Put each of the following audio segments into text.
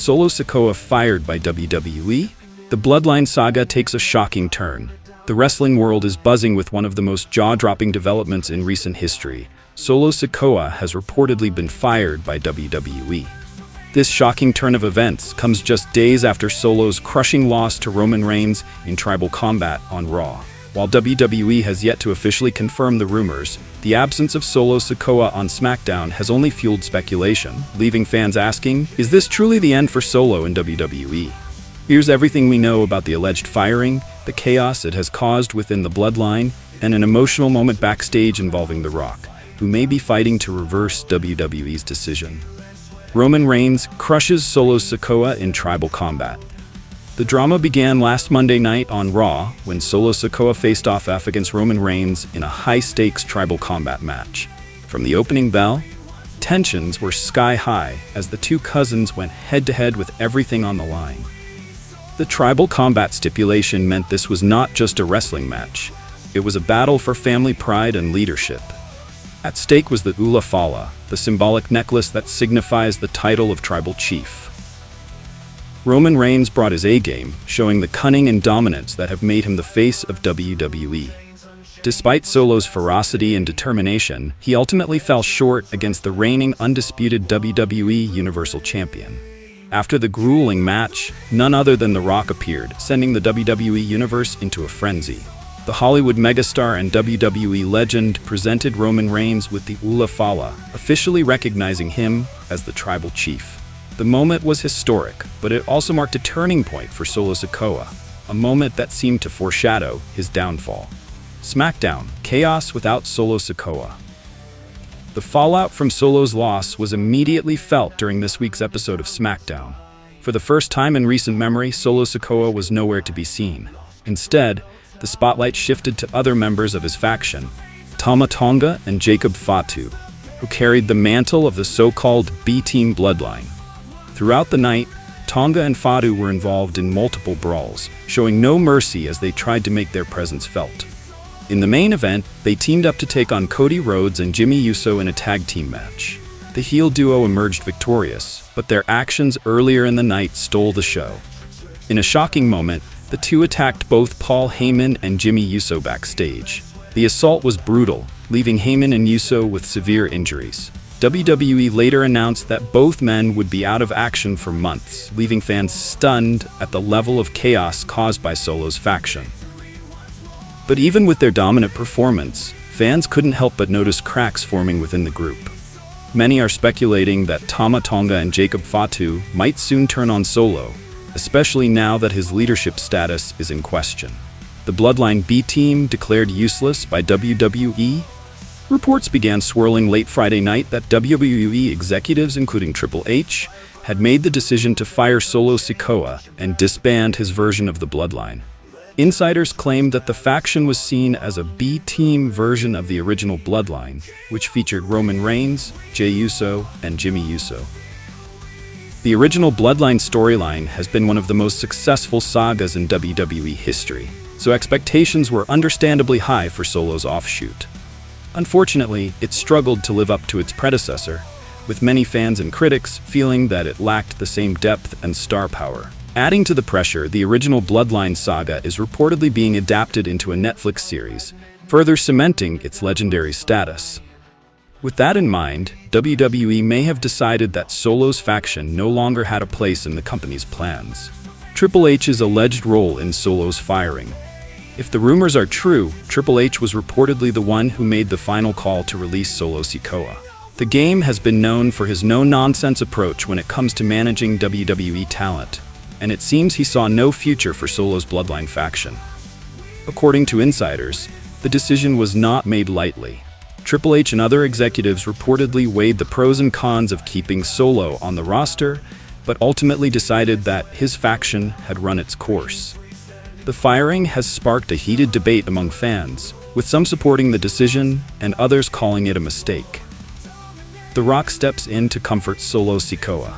Solo Sikoa fired by WWE? The Bloodline saga takes a shocking turn. The wrestling world is buzzing with one of the most jaw-dropping developments in recent history. Solo Sikoa has reportedly been fired by WWE. This shocking turn of events comes just days after Solo's crushing loss to Roman Reigns in Tribal Combat on Raw. While WWE has yet to officially confirm the rumors, the absence of Solo Sikoa on SmackDown has only fueled speculation, leaving fans asking, is this truly the end for Solo in WWE? Here's everything we know about the alleged firing, the chaos it has caused within the Bloodline, and an emotional moment backstage involving The Rock, who may be fighting to reverse WWE's decision. Roman Reigns crushes Solo Sikoa in Tribal Combat. The drama began last Monday night on Raw when Solo Sikoa faced off against Roman Reigns in a high-stakes Tribal Combat match. From the opening bell, tensions were sky-high as the two cousins went head-to-head with everything on the line. The Tribal Combat stipulation meant this was not just a wrestling match. It was a battle for family pride and leadership. At stake was the Ula Fala, the symbolic necklace that signifies the title of tribal chief. Roman Reigns brought his A-game, showing the cunning and dominance that have made him the face of WWE. Despite Solo's ferocity and determination, he ultimately fell short against the reigning undisputed WWE Universal Champion. After the grueling match, none other than The Rock appeared, sending the WWE Universe into a frenzy. The Hollywood megastar and WWE legend presented Roman Reigns with the Ula Fala, officially recognizing him as the tribal chief. The moment was historic, but it also marked a turning point for Solo Sikoa, a moment that seemed to foreshadow his downfall. SmackDown: chaos without Solo Sikoa. The fallout from Solo's loss was immediately felt during this week's episode of SmackDown. For the first time in recent memory, Solo Sikoa was nowhere to be seen. Instead, the spotlight shifted to other members of his faction, Tama Tonga and Jacob Fatu, who carried the mantle of the so-called B-Team bloodline. Throughout the night, Tonga and Fatu were involved in multiple brawls, showing no mercy as they tried to make their presence felt. In the main event, they teamed up to take on Cody Rhodes and Jimmy Uso in a tag team match. The heel duo emerged victorious, but their actions earlier in the night stole the show. In a shocking moment, the two attacked both Paul Heyman and Jimmy Uso backstage. The assault was brutal, leaving Heyman and Uso with severe injuries. WWE later announced that both men would be out of action for months, leaving fans stunned at the level of chaos caused by Solo's faction. But even with their dominant performance, fans couldn't help but notice cracks forming within the group. Many are speculating that Tama Tonga and Jacob Fatu might soon turn on Solo, especially now that his leadership status is in question. The Bloodline B-Team declared useless by WWE. Reports began swirling late Friday night that WWE executives, including Triple H, had made the decision to fire Solo Sikoa and disband his version of the Bloodline. Insiders claimed that the faction was seen as a B-Team version of the original Bloodline, which featured Roman Reigns, Jey Uso, and Jimmy Uso. The original Bloodline storyline has been one of the most successful sagas in WWE history, so expectations were understandably high for Solo's offshoot. Unfortunately, it struggled to live up to its predecessor, with many fans and critics feeling that it lacked the same depth and star power. Adding to the pressure, the original Bloodline saga is reportedly being adapted into a Netflix series, further cementing its legendary status. With that in mind, WWE may have decided that Solo's faction no longer had a place in the company's plans. Triple H's alleged role in Solo's firing. If the rumors are true, Triple H was reportedly the one who made the final call to release Solo Sikoa. The game has been known for his no-nonsense approach when it comes to managing WWE talent, and it seems he saw no future for Solo's Bloodline faction. According to insiders, the decision was not made lightly. Triple H and other executives reportedly weighed the pros and cons of keeping Solo on the roster, but ultimately decided that his faction had run its course. The firing has sparked a heated debate among fans, with some supporting the decision and others calling it a mistake. The Rock steps in to comfort Solo Sikoa.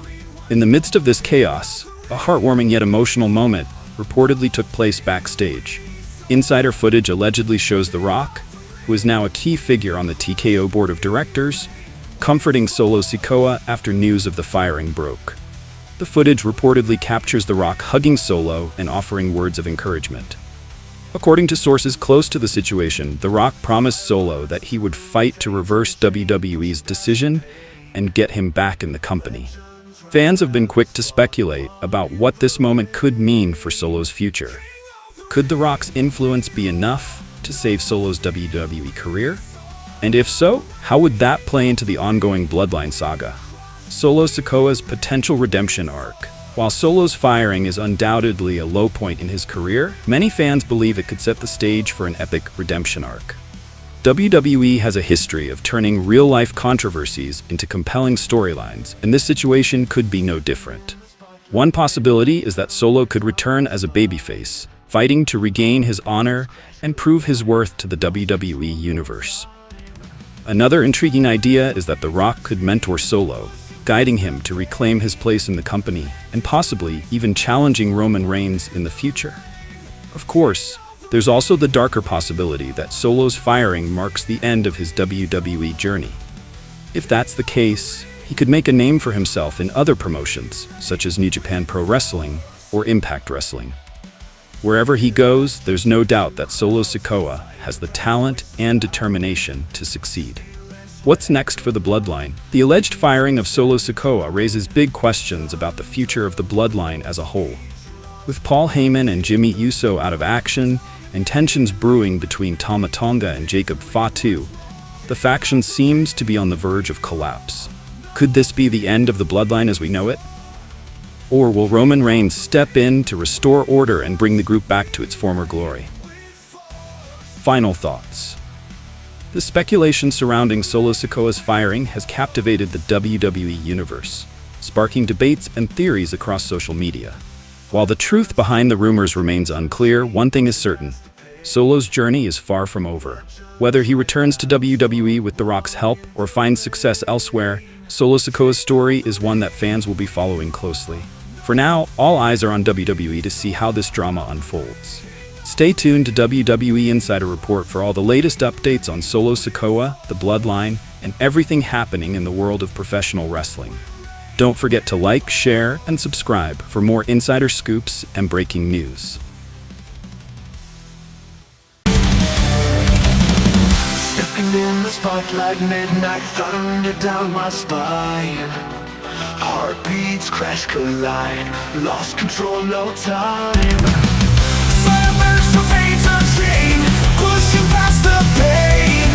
In the midst of this chaos, a heartwarming yet emotional moment reportedly took place backstage. Insider footage allegedly shows The Rock, who is now a key figure on the TKO board of directors, comforting Solo Sikoa after news of the firing broke. The footage reportedly captures The Rock hugging Solo and offering words of encouragement. According to sources close to the situation, The Rock promised Solo that he would fight to reverse WWE's decision and get him back in the company. Fans have been quick to speculate about what this moment could mean for Solo's future. Could The Rock's influence be enough to save Solo's WWE career? And if so, how would that play into the ongoing Bloodline saga? Solo Sikoa's potential redemption arc. While Solo's firing is undoubtedly a low point in his career, many fans believe it could set the stage for an epic redemption arc. WWE has a history of turning real-life controversies into compelling storylines, and this situation could be no different. One possibility is that Solo could return as a babyface, fighting to regain his honor and prove his worth to the WWE Universe. Another intriguing idea is that The Rock could mentor Solo, guiding him to reclaim his place in the company and possibly even challenging Roman Reigns in the future. Of course, there's also the darker possibility that Solo's firing marks the end of his WWE journey. If that's the case, he could make a name for himself in other promotions, such as New Japan Pro Wrestling or Impact Wrestling. Wherever he goes, there's no doubt that Solo Sikoa has the talent and determination to succeed. What's next for the Bloodline? The alleged firing of Solo Sikoa raises big questions about the future of the Bloodline as a whole. With Paul Heyman and Jimmy Uso out of action, and tensions brewing between Tama Tonga and Jacob Fatu, the faction seems to be on the verge of collapse. Could this be the end of the Bloodline as we know it? Or will Roman Reigns step in to restore order and bring the group back to its former glory? Final thoughts. The speculation surrounding Solo Sikoa's firing has captivated the WWE Universe, sparking debates and theories across social media. While the truth behind the rumors remains unclear, one thing is certain: Solo's journey is far from over. Whether he returns to WWE with The Rock's help or finds success elsewhere, Solo Sikoa's story is one that fans will be following closely. For now, all eyes are on WWE to see how this drama unfolds. Stay tuned to WWE Insider Report for all the latest updates on Solo Sikoa, the Bloodline, and everything happening in the world of professional wrestling. Don't forget to like, share, and subscribe for more insider scoops and breaking news. Stepping in the spotlight, midnight thunder down my spine. Heartbeats crash, collide, lost control, no time. Fire burns so pain's unchained, pushing past the pain.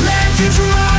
Legends rise.